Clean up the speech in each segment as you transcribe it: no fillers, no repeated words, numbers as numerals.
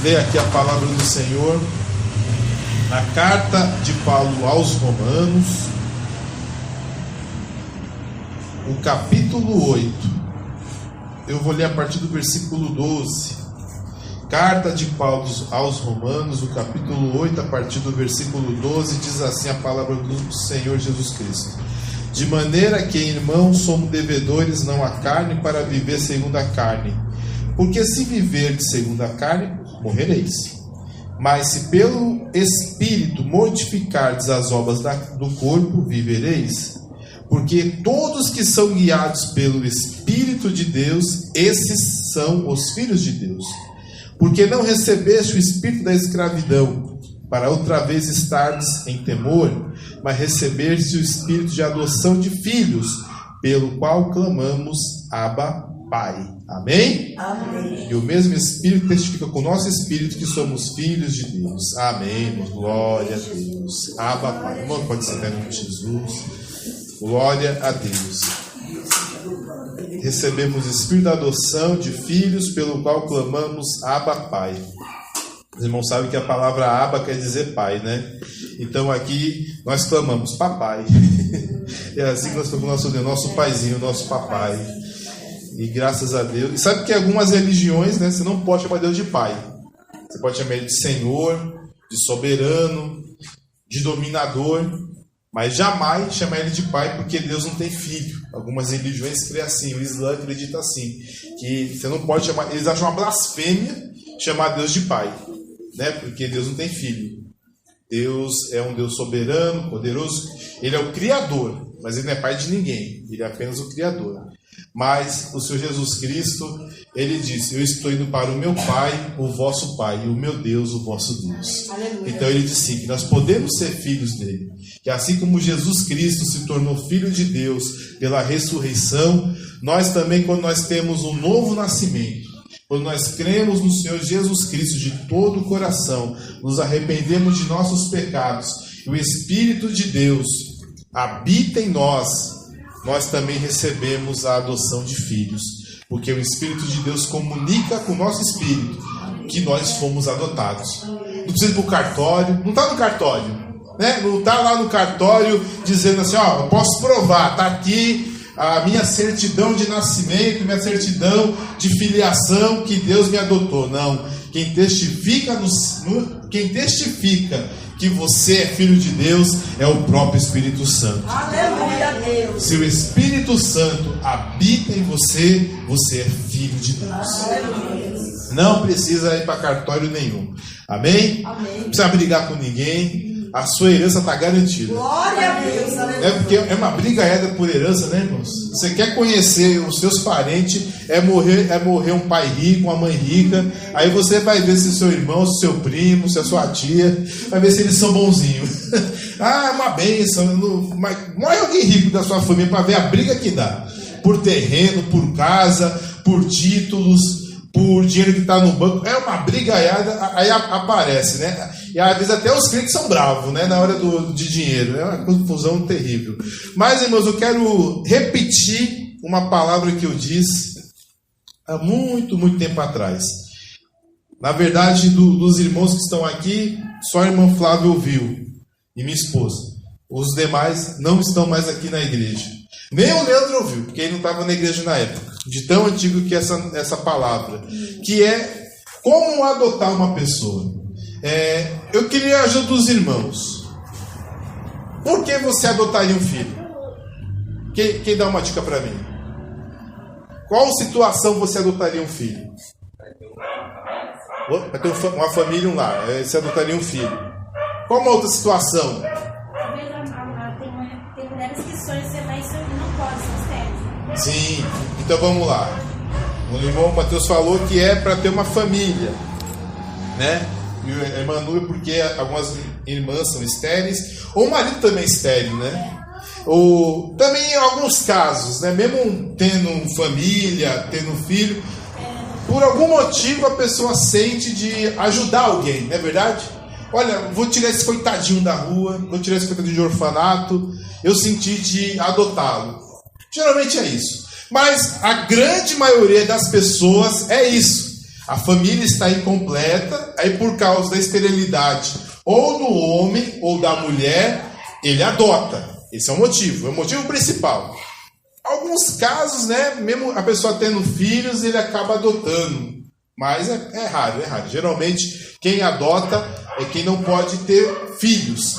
ler aqui a palavra do Senhor na carta de Paulo aos Romanos, o capítulo 8. Eu vou ler a partir do versículo 12. Carta de Paulo aos Romanos, o capítulo 8, a partir do versículo 12, diz assim a palavra do Senhor Jesus Cristo: de maneira que, irmãos, somos devedores não à carne para viver segundo a carne. Porque se viverdes segundo a carne, morrereis. Mas se pelo Espírito mortificardes as obras do corpo, vivereis. Porque todos que são guiados pelo Espírito de Deus, esses são os filhos de Deus. Porque não recebeste o espírito da escravidão, para outra vez estardes em temor, mas recebeste o espírito de adoção de filhos, pelo qual clamamos, Abba, Pai. Amém? Amém. E o mesmo Espírito testifica com o nosso Espírito que somos filhos de Deus. Amém, irmãos. Glória a Deus. Abba, Pai. Irmão, pode ser em nome de Jesus. Glória a Deus. Recebemos o Espírito da adoção de filhos, pelo qual clamamos, Abba, Pai. Os irmãos sabem que a palavra Abba quer dizer pai, né? Então aqui nós clamamos, papai. É assim que nós clamamos nosso Deus, nosso paizinho, nosso papai. E graças a Deus. E sabe que algumas religiões, né, você não pode chamar Deus de pai. Você pode chamar ele de Senhor, de soberano, de dominador, mas jamais chamar ele de pai, porque Deus não tem filho. Algumas religiões creem assim, o Islã acredita assim, que você não pode chamar, eles acham uma blasfêmia chamar Deus de pai, né? Porque Deus não tem filho. Deus é um Deus soberano, poderoso. Ele é o Criador, mas ele não é pai de ninguém. Ele é apenas o Criador. Mas o Senhor Jesus Cristo, ele disse: eu estou indo para o meu Pai, o vosso Pai, e o meu Deus, o vosso Deus. Aleluia. Então ele disse que nós podemos ser filhos dele. Que assim como Jesus Cristo se tornou filho de Deus pela ressurreição, nós também, quando nós temos um novo nascimento, quando nós cremos no Senhor Jesus Cristo de todo o coração, nos arrependemos de nossos pecados, e o Espírito de Deus habita em nós, nós também recebemos a adoção de filhos. Porque o Espírito de Deus comunica com o nosso espírito que nós fomos adotados. Não precisa ir para o cartório, não está no cartório, né? Não está lá no cartório dizendo assim, ó, eu posso provar, está aqui a minha certidão de nascimento, minha certidão de filiação, que Deus me adotou. Não. Quem testifica que você é filho de Deus é o próprio Espírito Santo. Aleluia, Deus. Se o Espírito Santo habita em você, você é filho de Deus. Aleluia. Não precisa ir para cartório nenhum. Amém? Amém. Não precisa brigar com ninguém. A sua herança está garantida. Glória a Deus. Aleluia. É porque é uma briga por herança, né, irmãos? Você quer conhecer os seus parentes, é morrer um pai rico, uma mãe rica. Aí você vai ver se seu irmão, se seu primo, se a sua tia, vai ver se eles são bonzinhos. Ah, é uma bênção. Mas morre alguém rico da sua família para ver a briga que dá. Por terreno, por casa, por títulos, por dinheiro que está no banco. É uma brigaiada, aí aparece, né? E às vezes até os crentes são bravos, né? Na hora de dinheiro. É uma confusão terrível. Mas, irmãos, eu quero repetir uma palavra que eu disse há muito, muito tempo atrás. Na verdade, dos irmãos que estão aqui, só a irmã Flávia ouviu. E minha esposa. Os demais não estão mais aqui na igreja. Nem o Leandro ouviu, porque ele não estava na igreja na época. De tão antigo que essa palavra. Que é como adotar uma pessoa. Eu queria a ajuda dos irmãos. Por que você adotaria um filho? Quem dá uma dica para mim? Qual situação você adotaria um filho? Vai ter uma família, um lar. Você adotaria um filho. Qual uma outra situação? Tem mulheres que sonham ser mãe e não podem ser estéreis. Sim, então vamos lá. O irmão Mateus falou que é para ter uma família, né? E a irmã Núbia, porque algumas irmãs são estéreis, ou o marido também é estéril, né? Ou também em alguns casos, né? Mesmo tendo família, tendo filho, por algum motivo a pessoa sente de ajudar alguém, não é verdade? Olha, vou tirar esse coitadinho da rua, vou tirar esse coitadinho de orfanato, eu senti de adotá-lo. Geralmente é isso. Mas a grande maioria das pessoas é isso. A família está incompleta, aí por causa da esterilidade ou do homem ou da mulher, ele adota. Esse é o motivo principal. Alguns casos, né, mesmo a pessoa tendo filhos, ele acaba adotando. Mas é raro. Geralmente, quem adota é quem não pode ter filhos.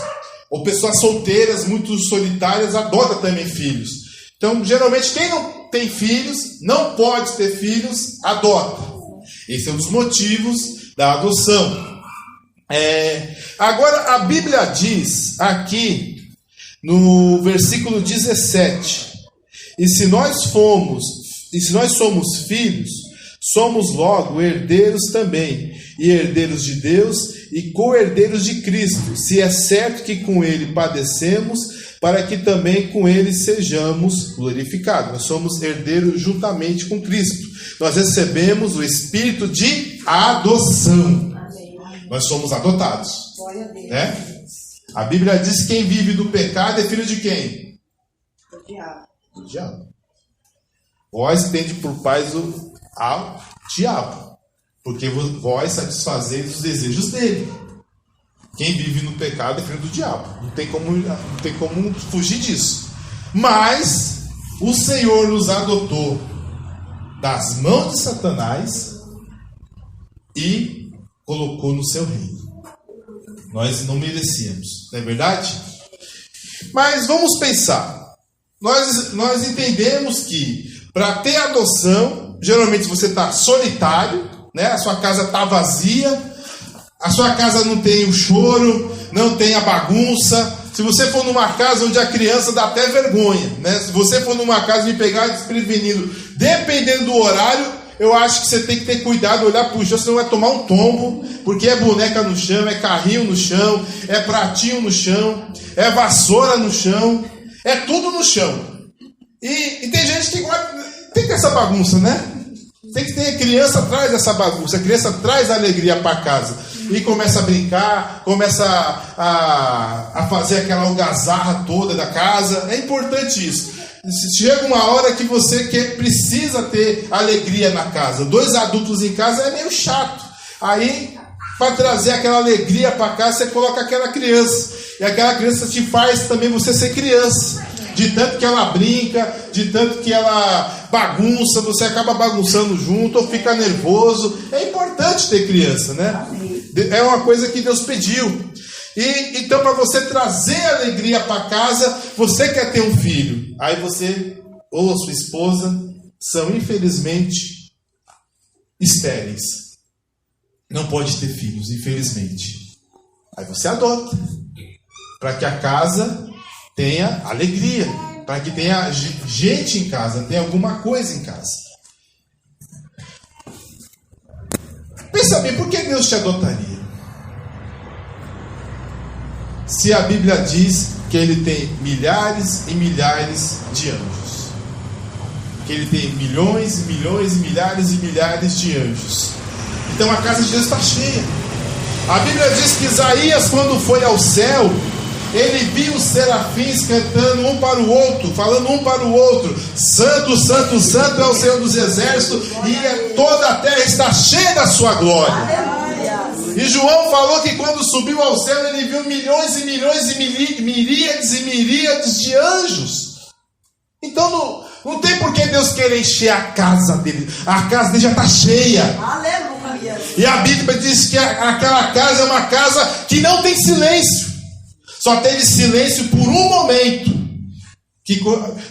Ou pessoas solteiras, muito solitárias, adota também filhos. Então, geralmente, quem não tem filhos, não pode ter filhos, adota. Esse é um dos motivos da adoção. Agora, a Bíblia diz aqui, no versículo 17... E se nós somos filhos, somos logo herdeiros também, e herdeiros de Deus e co-herdeiros de Cristo, se é certo que com Ele padecemos, para que também com Ele sejamos glorificados. Nós somos herdeiros juntamente com Cristo. Nós recebemos o Espírito de adoção. Nós somos adotados. Né? A Bíblia diz que quem vive do pecado é filho de quem? Do diabo. Do diabo. Vós tende por pais ao diabo, porque vós satisfazeis os desejos dele. Quem vive no pecado é filho do diabo. Não tem como fugir disso. Mas o Senhor nos adotou das mãos de Satanás e colocou no seu reino. Nós não merecíamos, não é verdade? Mas vamos pensar. Nós entendemos que para ter adoção, geralmente você está solitário, né? A sua casa está vazia, a sua casa não tem o choro, não tem a bagunça. Se você for numa casa onde a criança dá até vergonha, né? Se você for numa casa e me pegar desprevenido, dependendo do horário, eu acho que você tem que ter cuidado, olhar para o chão, senão vai tomar um tombo, porque é boneca no chão, é carrinho no chão, é pratinho no chão, é vassoura no chão. É tudo no chão. E tem gente que tem que ter essa bagunça, né? Tem que ter criança atrás dessa bagunça. A criança traz alegria para casa. E começa a brincar, começa a fazer aquela algazarra toda da casa. É importante isso. Chega uma hora que você precisa ter alegria na casa. 2 adultos em casa é meio chato. Aí, para trazer aquela alegria para casa, você coloca aquela criança. E aquela criança te faz também você ser criança. De tanto que ela brinca, de tanto que ela bagunça, você acaba bagunçando junto ou fica nervoso. É importante ter criança, né? É uma coisa que Deus pediu. E então, para você trazer alegria para casa, você quer ter um filho. Aí você ou a sua esposa são, infelizmente, estéreis. Não pode ter filhos, infelizmente. Aí você adota. Para que a casa tenha alegria, para que tenha gente em casa, tenha alguma coisa em casa. Pensa bem, por que Deus te adotaria? Se a Bíblia diz que Ele tem milhares e milhares de anjos, que Ele tem milhões e milhões e milhares e milhares de anjos, então a casa de Deus está cheia. A Bíblia diz que Isaías, quando foi ao céu, ele viu os serafins cantando um para o outro, falando um para o outro: Santo, Santo, Santo é o Senhor dos exércitos, e toda a terra está cheia da sua glória. E João falou que quando subiu ao céu, ele viu milhões e milhões e miríades e miríades de anjos. Então não tem por que Deus querer encher a casa dele. A casa dele já está cheia. Aleluia. E a Bíblia diz que aquela casa é uma casa que não tem silêncio. Só teve silêncio por um momento. Que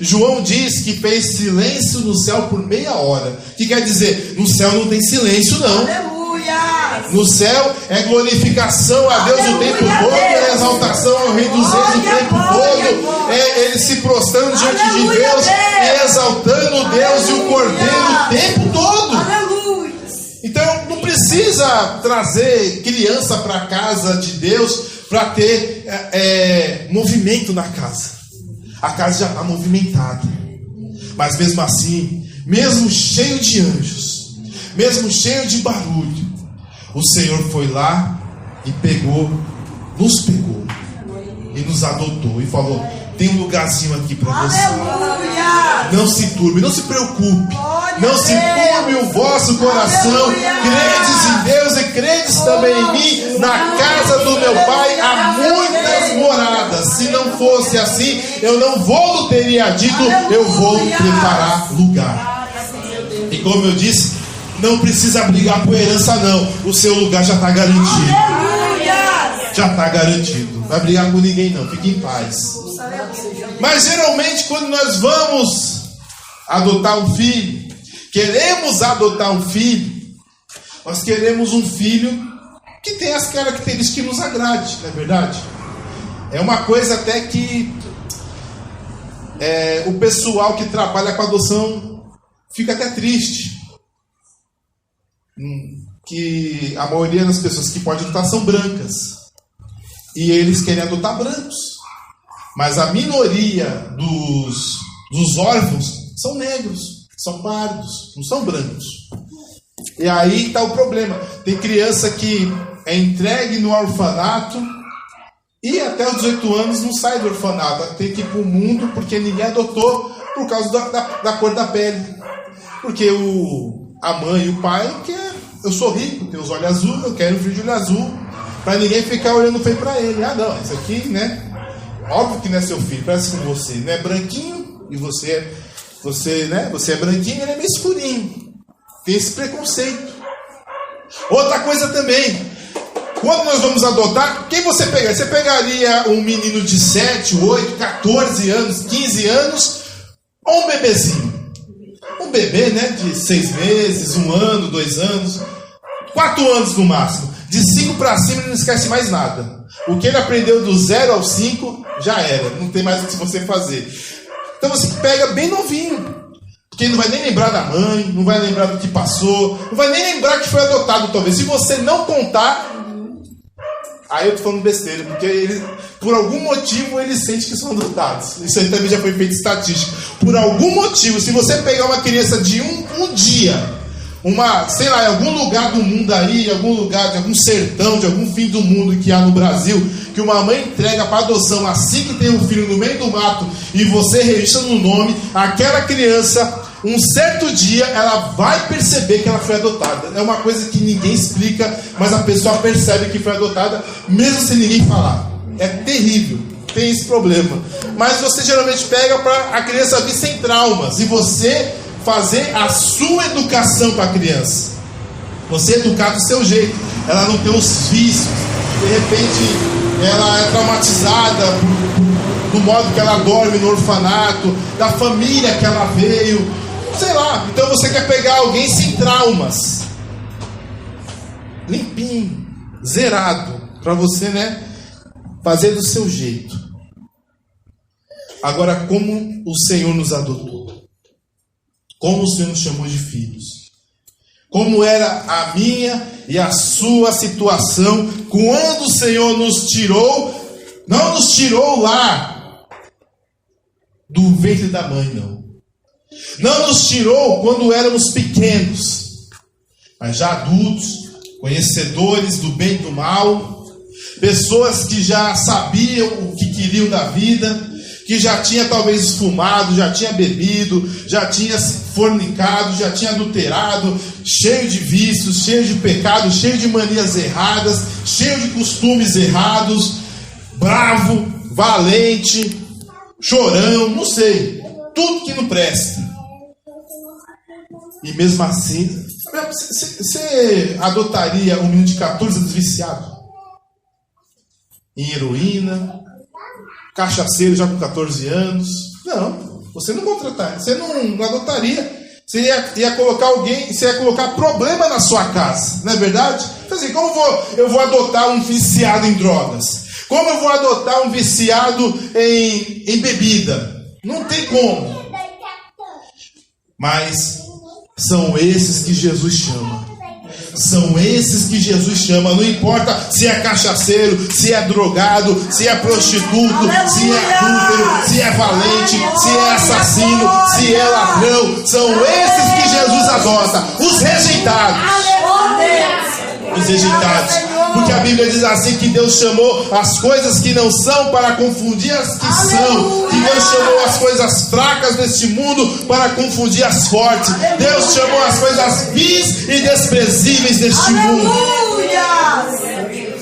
João diz que fez silêncio no céu por meia hora. Que quer dizer, no céu não tem silêncio não. Aleluia. No céu é glorificação a Deus o tempo todo, é exaltação ao Rei dos Reis o tempo todo, é ele se prostrando diante de Deus e exaltando Deus e o Cordeiro o tempo todo. Aleluia. Então não precisa trazer criança para a casa de Deus para ter movimento na casa. A casa já está movimentada. Mas mesmo assim, mesmo cheio de anjos, mesmo cheio de barulho, o Senhor foi lá e nos pegou e nos adotou e falou: tem um lugarzinho aqui para você. Aleluia! Não se turbe, não se preocupe. Glória Não a se Deus. turbe o vosso coração. Aleluia. Credes em Deus e credes também em mim. Na casa do meu Pai há muitas moradas. Se não fosse assim, eu não teria dito, eu vou preparar lugar. E como eu disse, não precisa brigar por herança não. O seu lugar já está garantido. Aleluia! Já está garantido. Não vai brigar com ninguém não, fique em paz. Mas geralmente quando nós vamos adotar um filho, queremos adotar um filho, nós queremos um filho que tenha as características que nos agrade, não é verdade? É uma coisa até que o pessoal que trabalha com adoção fica até triste. Que a maioria das pessoas que podem adotar são brancas. E eles querem adotar brancos. Mas a minoria dos órfãos são negros, são pardos, não são brancos. E aí está o problema. Tem criança que é entregue no orfanato e até os 18 anos não sai do orfanato. Tem que ir para o mundo porque ninguém adotou por causa da cor da pele. Porque a mãe e o pai quer. Eu sou rico, tenho os olhos azuis, eu quero um filho de olho azul. Para ninguém ficar olhando feio para ele. Ah não, isso aqui, né? Óbvio que não é seu filho, parece com você. Não é branquinho e você é branquinho, ele é meio escurinho. Tem esse preconceito. Outra coisa também, quando nós vamos adotar, quem você pegaria? Você pegaria um menino de 7, 8, 14 anos, 15 anos ou um bebezinho? Um bebê, né, de 6 meses, 1 ano, 2 anos, 4 anos no máximo. De 5 para cima ele não esquece mais nada. O que ele aprendeu do 0 ao 5 já era, não tem mais o que você fazer. Então você pega bem novinho, porque ele não vai nem lembrar da mãe, não vai lembrar do que passou, não vai nem lembrar que foi adotado talvez. Se você não contar, aí eu tô falando besteira, porque ele, por algum motivo ele sente que são adotados. Isso aí também já foi feito estatística. Por algum motivo, se você pegar uma criança de um dia, sei lá, em algum lugar do mundo aí, em algum lugar de algum sertão, de algum fim do mundo que há no Brasil, que uma mãe entrega para adoção assim que tem um filho no meio do mato e você registra no nome, aquela criança, um certo dia, ela vai perceber que ela foi adotada. É uma coisa que ninguém explica, mas a pessoa percebe que foi adotada, mesmo sem ninguém falar. É terrível, tem esse problema. Mas você geralmente pega para a criança vir sem traumas e você fazer a sua educação para a criança. Você educar do seu jeito. Ela não tem os vícios. De repente, ela é traumatizada do modo que ela dorme no orfanato, da família que ela veio. Sei lá. Então você quer pegar alguém sem traumas. Limpinho, zerado. Para você, né, fazer do seu jeito. Agora, como o Senhor nos adotou? Como o Senhor nos chamou de filhos? Como era a minha e a sua situação quando o Senhor nos tirou? Não nos tirou lá do ventre da mãe, não. Não nos tirou quando éramos pequenos, mas já adultos, conhecedores do bem e do mal, pessoas que já sabiam o que queriam da vida, que já tinha talvez fumado, já tinha bebido, já tinha fornicado, já tinha adulterado, cheio de vícios, cheio de pecados, cheio de manias erradas, cheio de costumes errados, bravo, valente, chorão, não sei, tudo que não presta. E mesmo assim, você adotaria um menino de 14 anos viciado em heroína, cachaceiro já com 14 anos? Não, você não contrataria, você não adotaria. Você ia colocar alguém, você ia colocar problema na sua casa, não é verdade? Assim, como eu vou adotar um viciado em drogas? Como eu vou adotar um viciado em bebida? Não tem como. Mas são esses que Jesus chama. São esses que Jesus chama. Não importa se é cachaceiro, se é drogado, se é prostituto, se é adúltero, se é valente, se é assassino, se é ladrão. São esses que Jesus adota. Os rejeitados. Os rejeitados. Porque a Bíblia diz assim que Deus chamou as coisas que não são para confundir as que são. Que Deus chamou as coisas fracas deste mundo para confundir as fortes. Deus chamou as coisas vis e desprezíveis deste mundo.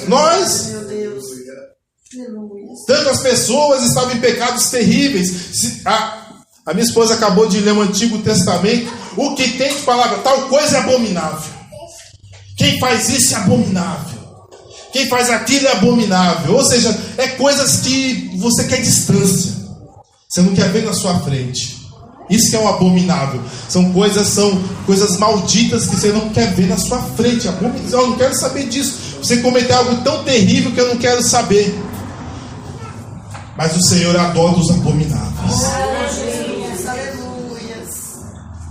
Nós, tantas pessoas estavam em pecados terríveis. A minha esposa acabou de ler o Antigo Testamento. O que tem de palavra? Tal coisa é abominável. Quem faz isso é abominável. Quem faz aquilo é abominável. Ou seja, é coisas que você quer distância. Você não quer ver na sua frente. Isso que é um abominável. São coisas malditas que você não quer ver na sua frente. Eu não quero saber disso. Você cometeu algo tão terrível que eu não quero saber. Mas o Senhor adora os abomináveis.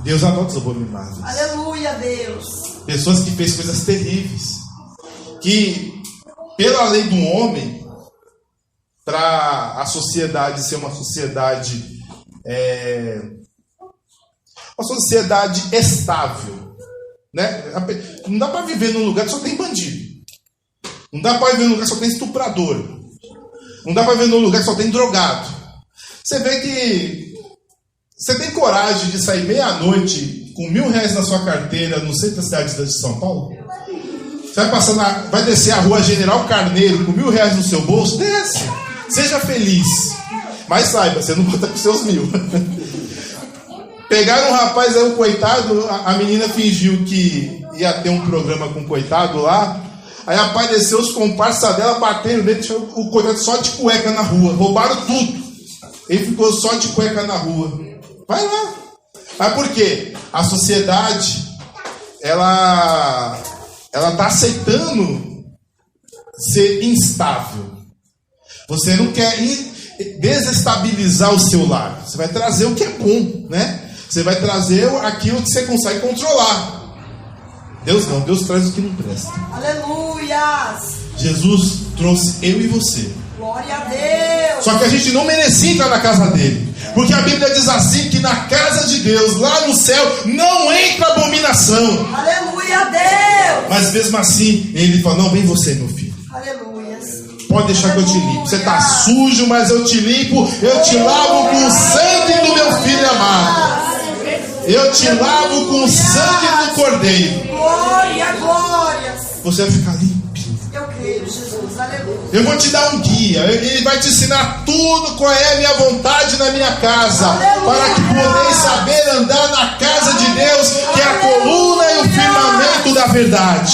Deus adora os abomináveis. Aleluia, Deus. Pessoas que fez coisas terríveis. Que, pela lei do homem, para a sociedade ser uma sociedade estável, né? Não dá para viver num lugar que só tem bandido. Não dá para viver num lugar que só tem estuprador. Não dá para viver num lugar que só tem drogado. Você vê que você tem coragem de sair meia-noite com R$1.000 na sua carteira no centro da cidade de São Paulo? Você vai descer a rua General Carneiro com R$1.000 no seu bolso? Desce. Seja feliz. Mas saiba, você não conta com seus 1.000. Pegaram um rapaz aí, um coitado, a menina fingiu que ia ter um programa com um coitado lá. Aí apareceu os comparsas dela, bateram nele, o coitado só de cueca na rua. Roubaram tudo. Ele ficou só de cueca na rua. Vai lá. Mas por quê? A sociedade, ela está aceitando ser instável. Você não quer desestabilizar o seu lar. Você vai trazer o que é bom, né? Você vai trazer aquilo que você consegue controlar. Deus não, Deus traz o que não presta. Aleluia! Jesus trouxe eu e você. Glória a Deus! Só que a gente não merecia entrar na casa dele. Porque a Bíblia diz assim que na casa de Deus, lá no céu, não entra abominação. Aleluia a Deus! Mas mesmo assim, ele fala, não, vem você, meu filho. Aleluia! Pode deixar que eu te limpo. Você está sujo, mas eu te limpo. Eu te lavo com o sangue do meu filho amado. Eu te lavo com o sangue do Cordeiro. Glória, glória. Você vai ficar limpinho. Eu creio, Jesus. Aleluia. Eu vou te dar um guia. Ele vai te ensinar tudo qual é a minha vontade na minha casa. Aleluia. Para que podeis saber andar na casa de Deus, que é a coluna e o firmamento da verdade.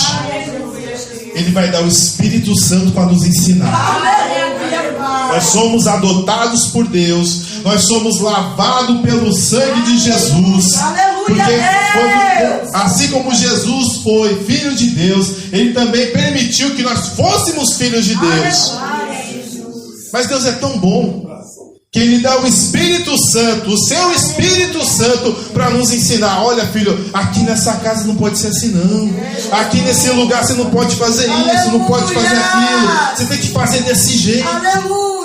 Ele vai dar o Espírito Santo para nos ensinar. Aleluia. Nós somos adotados por Deus. Nós somos lavados pelo sangue de Jesus. Porque assim como Jesus foi filho de Deus, Ele também permitiu que nós fôssemos filhos de Deus. Mas Deus é tão bom que Ele dá o Espírito Santo, o seu Espírito Santo, para nos ensinar. Olha, filho, aqui nessa casa não pode ser assim não. Aqui nesse lugar você não pode fazer isso, não pode fazer aquilo. Você tem que fazer desse jeito. Aleluia.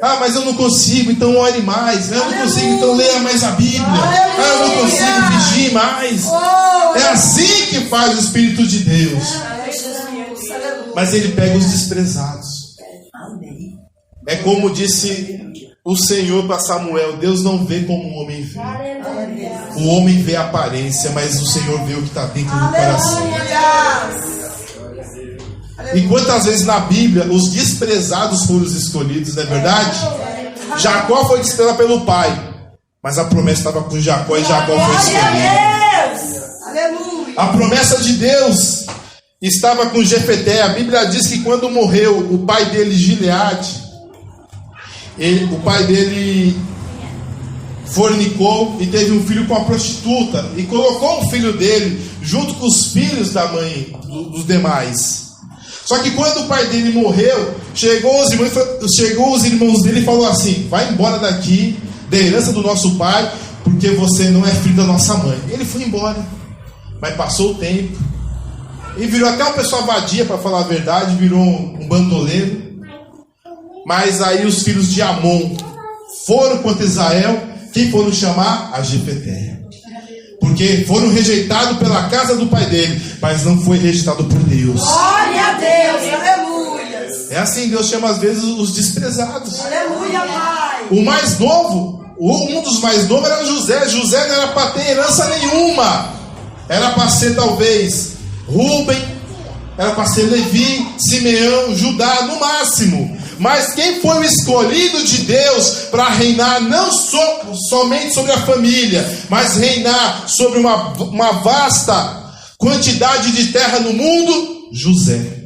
Ah, mas eu não consigo, então ore mais. Eu não consigo, então leia mais a Bíblia. Ah, eu não consigo, vigie mais. É assim que faz o Espírito de Deus. Mas Ele pega os desprezados. É como disse o Senhor para Samuel: Deus não vê como o homem vê. O homem vê a aparência, mas o Senhor vê o que está dentro do coração. E quantas vezes na Bíblia os desprezados foram os escolhidos, não é verdade? Jacó foi desprezado pelo pai, mas a promessa estava com Jacó e Jacó foi escolhido. A promessa de Deus estava com Jefté. A Bíblia diz que quando morreu o pai dele, Gileade, o pai dele fornicou e teve um filho com a prostituta e colocou o filho dele junto com os filhos da mãe dos demais. Só que quando o pai dele morreu, chegou os irmãos dele e falou assim: vai embora daqui, da herança do nosso pai, porque você não é filho da nossa mãe. Ele foi embora, mas passou o tempo e virou até uma pessoa vadia, para falar a verdade, virou um bandoleiro. Mas aí os filhos de Amon foram contra Israel. Quem foram chamar? A Jefté. Porque foram rejeitados pela casa do pai dele, mas não foi rejeitado por Deus. Glória a Deus, aleluia. É assim, Deus chama às vezes os desprezados. Aleluia, Pai. O mais novo, um dos mais novos era José. José não era para ter herança nenhuma. Era para ser talvez Rúben, era para ser Levi, Simeão, Judá, no máximo. Mas quem foi o escolhido de Deus para reinar não somente sobre a família, mas reinar sobre uma vasta quantidade de terra no mundo? José.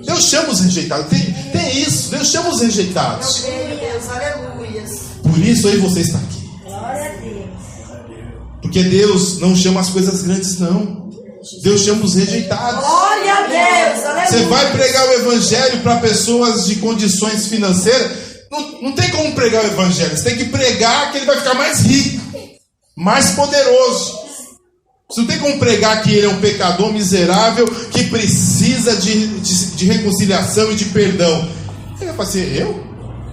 Deus chama os rejeitados. Tem isso, Deus chama os rejeitados. Deus, aleluia. Por isso aí você está aqui. Glória a Deus. Porque Deus não chama as coisas grandes, não. Deus chama os rejeitados. Glória a Deus, aleluia. Você vai pregar o evangelho para pessoas de condições financeiras? Não tem como pregar o evangelho. Você tem que pregar que ele vai ficar mais rico, mais poderoso. Você não tem como pregar que ele é um pecador miserável que precisa de reconciliação e de perdão. Ele vai fazer, eu?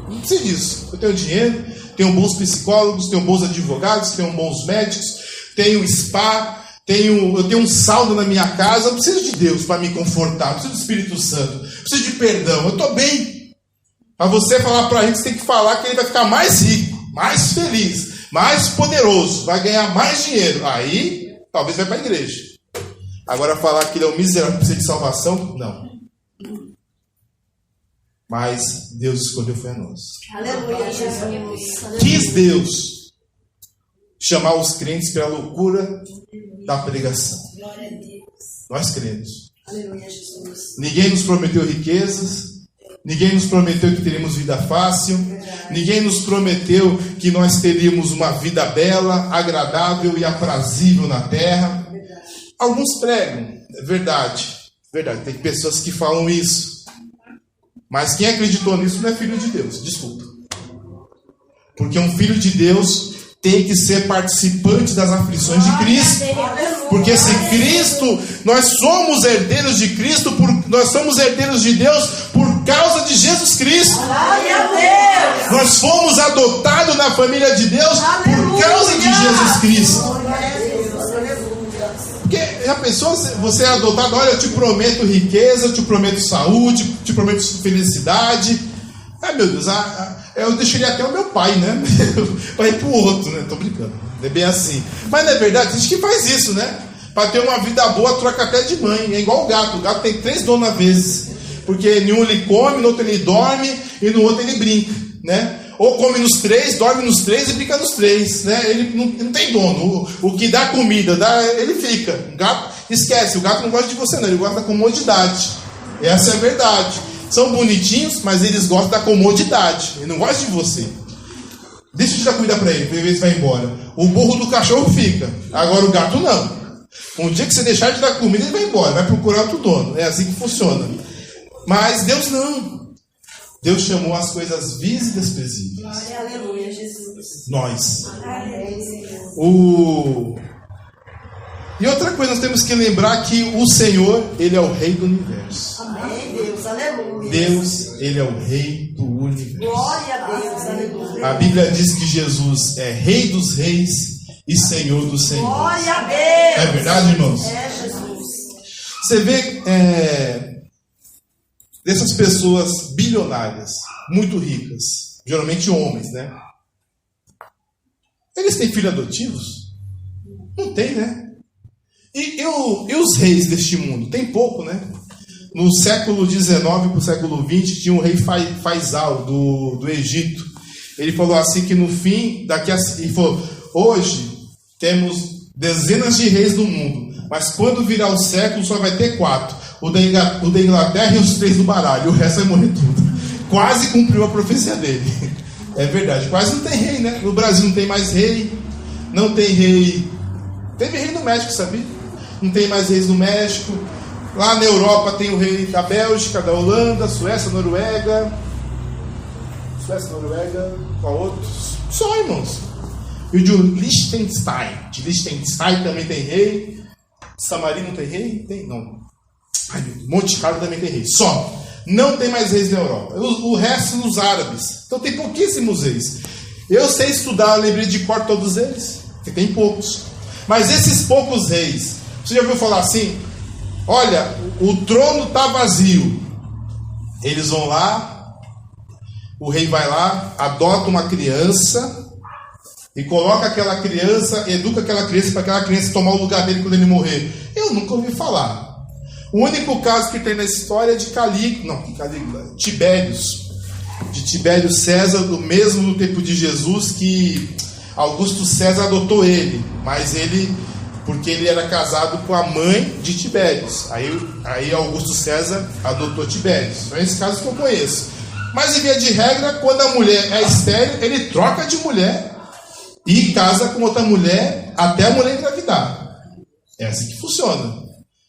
Não preciso disso. Eu tenho dinheiro, tenho bons psicólogos, tenho bons advogados, tenho bons médicos, tenho spa, eu tenho um saldo na minha casa. Eu preciso de Deus para me confortar, eu preciso do Espírito Santo, eu preciso de perdão. Eu estou bem. Para você falar para a gente, você tem que falar que ele vai ficar mais rico, mais feliz, mais poderoso, vai ganhar mais dinheiro. Aí talvez vai para a igreja. Agora falar que ele é um miserável, precisa de salvação, não. Mas Deus escolheu foi a nós. Aleluia, Jesus. Quis Deus chamar os crentes pela loucura da pregação. Nós cremos. Aleluia, Jesus. Ninguém nos prometeu riquezas. Ninguém nos prometeu que teríamos vida fácil. Ninguém nos prometeu que nós teríamos uma vida bela, agradável e aprazível na terra. Alguns pregam, é verdade. Verdade, tem pessoas que falam isso. Mas quem acreditou nisso não é filho de Deus, desculpa. Porque um filho de Deus tem que ser participante das aflições de Cristo. Porque se Cristo, nós somos herdeiros de Cristo, nós somos herdeiros de Deus por causa de Jesus Cristo. Glória a Deus. Nós fomos adotados na família de Deus por causa de Jesus Cristo. Glória a Deus, aleluia. Porque a pessoa, você é adotado, olha, eu te prometo riqueza, eu te prometo saúde, te prometo felicidade. Ai meu Deus, eu deixaria até o meu pai, né? Para ir pro outro, né? Tô brincando, é bem assim. Mas não é verdade, tem gente que faz isso, né? Para ter uma vida boa, troca até de mãe. É igual o gato tem 3 donos às vezes. Porque em um ele come, no outro ele dorme e no outro ele brinca, né? Ou come nos 3, dorme nos 3 e brinca nos 3, né? Ele não tem dono. O que dá comida, ele fica. O gato, esquece, o gato não gosta de você não, ele gosta da comodidade. Essa é a verdade. São bonitinhos, mas eles gostam da comodidade. Ele não gosta de você. Deixa eu te dar comida para ele, para ver se vai embora. O burro do cachorro fica. Agora o gato não. Um dia que você deixar de dar comida, ele vai embora. Vai procurar outro dono. É assim que funciona. Mas Deus não. Deus chamou as coisas vis e desprezíveis. Aleluia, Jesus. Nós. E outra coisa, nós temos que lembrar que o Senhor, Ele é o Rei do Universo. Amém, Deus, aleluia. Deus, Ele é o Rei do Universo. Glória a Deus, aleluia. A Bíblia diz que Jesus é Rei dos Reis e Senhor dos Senhores. Glória a Deus. É verdade, irmãos? É, Jesus. Você vê dessas pessoas bilionárias, muito ricas, geralmente homens, né? Eles têm filhos adotivos? Não tem, né? E os reis deste mundo? Tem pouco, né? No século XIX para o século XX tinha um rei Faisal do Egito. Ele falou assim que no fim, ele falou, hoje temos dezenas de reis do mundo, mas quando virar o século só vai ter 4. O da Inglaterra e os 3 do baralho, o resto vai morrer tudo. Quase cumpriu a profecia dele. É verdade, quase não tem rei, né? No Brasil não tem mais rei, não tem rei. Teve rei no México, sabia? Não tem mais reis no México. Lá na Europa tem o rei da Bélgica, da Holanda, Suécia, Noruega. Qual outro? Só, irmãos. E o de Liechtenstein. De Liechtenstein também tem rei. San Marino não tem rei? Tem, não. Ai, Monte Carlo também tem rei. Só. Não tem mais reis na Europa. O resto nos árabes. Então tem pouquíssimos reis. Eu sei estudar, lembrei de cor todos eles. Porque tem poucos. Mas esses poucos reis, você já ouviu falar assim? Olha, o trono está vazio. Eles vão lá, o rei vai lá, adota uma criança e coloca aquela criança, educa aquela criança para aquela criança tomar o lugar dele quando ele morrer. Eu nunca ouvi falar. O único caso que tem na história é de Tibérios. De Tibério César, do mesmo tempo de Jesus, que Augusto César adotou ele, mas porque ele era casado com a mãe de Tibérios. Aí Augusto César adotou Tibérios. São esses casos que eu conheço. Mas em via de regra, quando a mulher é estéril, ele troca de mulher e casa com outra mulher até a mulher engravidar. É assim que funciona.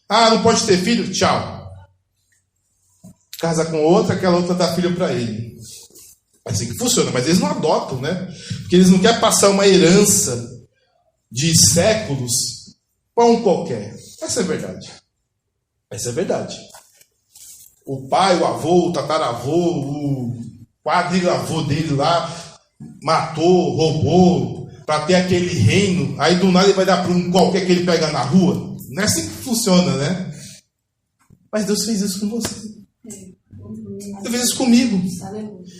Ah, não pode ter filho? Tchau. Casa com outra, aquela outra dá filho para ele. É assim que funciona, mas eles não adotam, né? Porque eles não querem passar uma herança de séculos para um qualquer. Essa é verdade. Essa é verdade. O pai, o avô, o tataravô, o quadrilavô dele lá matou, roubou para ter aquele reino. Aí do nada ele vai dar para um qualquer que ele pega na rua. Não é assim que funciona, né? Mas Deus fez isso com você. Deus fez isso comigo.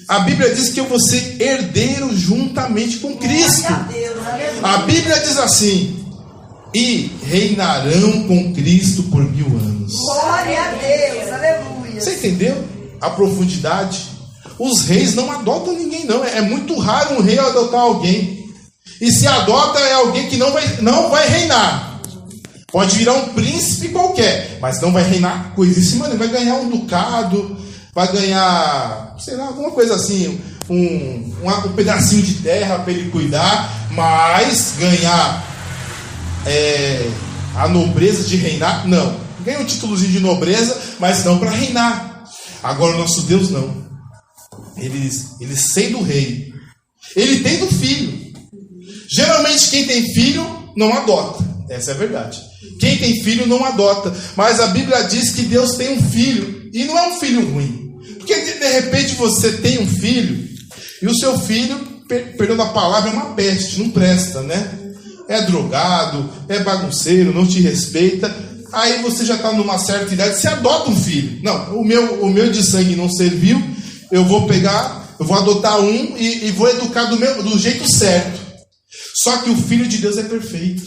A Bíblia diz que eu vou ser herdeiro juntamente com Cristo. A Bíblia diz assim: e reinarão com Cristo por 1000 anos. Glória a Deus, aleluia. Você entendeu a profundidade? Os reis não adotam ninguém, não. É muito raro um rei adotar alguém. E se adota, é alguém que não vai reinar. Pode virar um príncipe qualquer, mas não vai reinar coisíssima, vai ganhar um ducado, vai ganhar, sei lá, alguma coisa assim, um pedacinho de terra para ele cuidar, mas ganhar a nobreza de reinar, não. Ganha um títulozinho de nobreza, mas não para reinar. Agora o nosso Deus não. Ele sendo rei, ele tendo filho. Geralmente quem tem filho não adota. Essa é a verdade. Quem tem filho não adota. Mas a Bíblia diz que Deus tem um filho. E não é um filho ruim. Porque de repente você tem um filho e o seu filho, perdão a palavra, é uma peste, não presta, né? É drogado, é bagunceiro, não te respeita. Aí você já está numa certa idade, você adota um filho. Não, o meu de sangue não serviu, eu vou adotar um e vou educar do jeito certo. Só que o Filho de Deus é perfeito.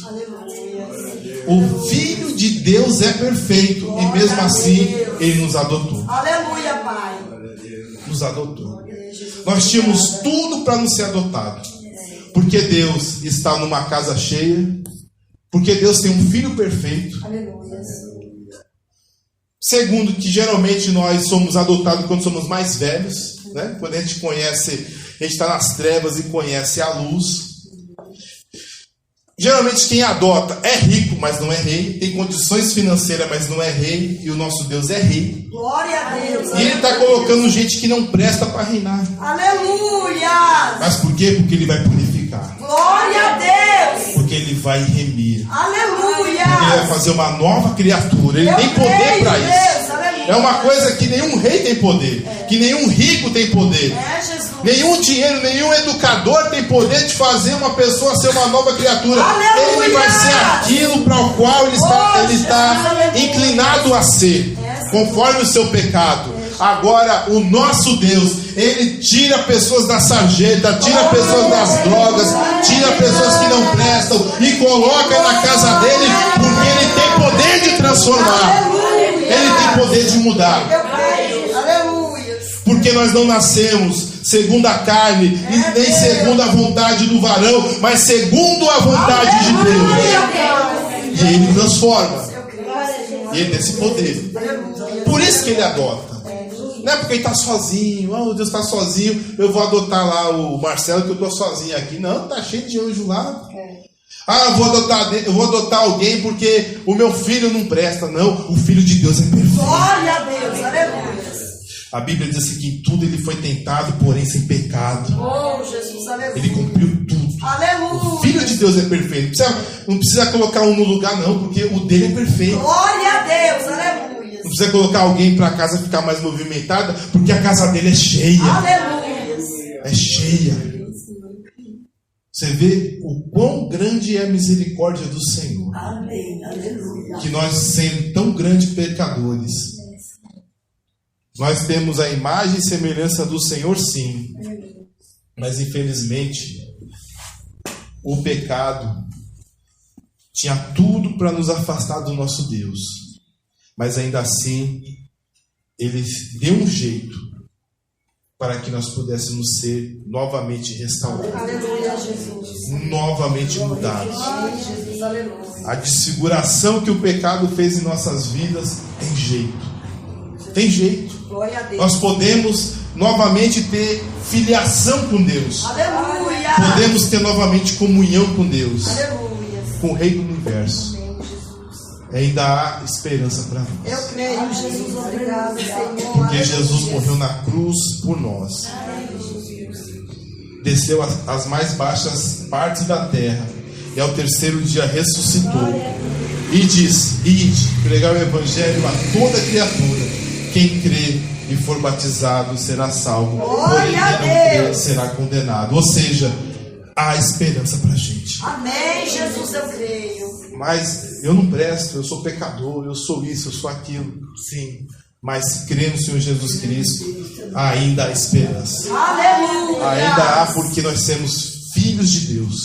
O Filho de Deus é perfeito. E mesmo assim, Ele nos adotou. Aleluia, Pai. Nos adotou. Nós tínhamos tudo para não ser adotado. Porque Deus está numa casa cheia. Porque Deus tem um Filho perfeito. Aleluia. Segundo, que geralmente nós somos adotados quando somos mais velhos, né? Quando a gente está nas trevas e conhece a luz. Geralmente quem adota é rico, mas não é rei. Tem condições financeiras, mas não é rei. E o nosso Deus é rei. Glória a Deus. E Ele está colocando gente que não presta para reinar. Aleluia. Mas por quê? Porque Ele vai purificar. Glória a Deus. Porque Ele vai remir. Aleluia. Porque Ele vai fazer uma nova criatura. Ele tem poder para isso. Aleluia. É uma coisa que nenhum rei tem poder. Que nenhum rico tem poder. Jesus. Nenhum dinheiro, nenhum educador tem poder de fazer uma pessoa ser uma nova criatura. Aleluia. Ele vai ser aquilo para o qual ele está inclinado a ser, conforme o seu pecado. Agora, o nosso Deus, Ele tira pessoas da sarjeta, tira pessoas das drogas, tira pessoas que não prestam e coloca na casa dele, porque Ele tem poder de transformar. Ele tem poder de mudar. Aleluia. Porque nós não nascemos segundo a carne e nem segundo a vontade do varão, mas segundo a vontade de Deus. E Ele transforma. E Ele tem esse poder. Por isso que Ele adota. Não é porque Ele está sozinho. Oh, Deus está sozinho, eu vou adotar lá o Marcelo, que eu estou sozinho aqui. Não, está cheio de anjo lá. Ah, eu vou adotar alguém porque o meu filho não presta. Não, o Filho de Deus é perfeito. Glória a Deus. Aleluia. A Bíblia diz assim que em tudo Ele foi tentado, porém sem pecado. Oh, Jesus, aleluia. Ele cumpriu tudo. Aleluia. O Filho de Deus é perfeito. Não precisa colocar um no lugar, não, porque o dele é perfeito. Glória a Deus. Aleluia. Não precisa colocar alguém para a casa ficar mais movimentada, porque a casa dele é cheia. Aleluia. É cheia. Você vê o quão grande é a misericórdia do Senhor. Amém. Aleluia. Que nós, sendo tão grandes pecadores, nós temos a imagem e semelhança do Senhor, sim. Mas, infelizmente, o pecado tinha tudo para nos afastar do nosso Deus. Mas, ainda assim, Ele deu um jeito para que nós pudéssemos ser novamente restaurados. Aleluia, Jesus. Novamente mudados. Ai, Jesus, aleluia. A desfiguração que o pecado fez em nossas vidas tem jeito. Tem jeito. Glória a Deus. Nós podemos novamente ter filiação com Deus. Aleluia. Podemos ter novamente comunhão com Deus, Aleluia. com o Rei do Universo. Amém, Jesus. Ainda há esperança para nós. Eu creio, Jesus. Obrigado, Senhor. Porque Aleluia. Jesus morreu na cruz por nós. Desceu às mais baixas partes da terra. E ao terceiro dia ressuscitou. E diz: ide, pregar o evangelho a toda criatura. Quem crê e for batizado será salvo. Porém, quem não crê será condenado. Ou seja, há esperança para a gente. Amém, Jesus, eu creio. Mas eu não presto, eu sou pecador, eu sou isso, eu sou aquilo. Sim. Mas crê no Senhor Jesus Cristo, ainda há esperança. Aleluia. Ainda há, porque nós somos filhos de Deus.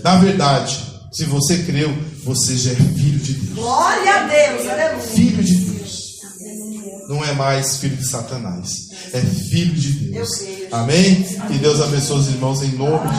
Na verdade, se você creu, você já é filho de Deus. Glória a Deus. Aleluia. Filho de Deus. Não é mais filho de Satanás. É filho de Deus. Amém? Que Deus abençoe os irmãos em nome de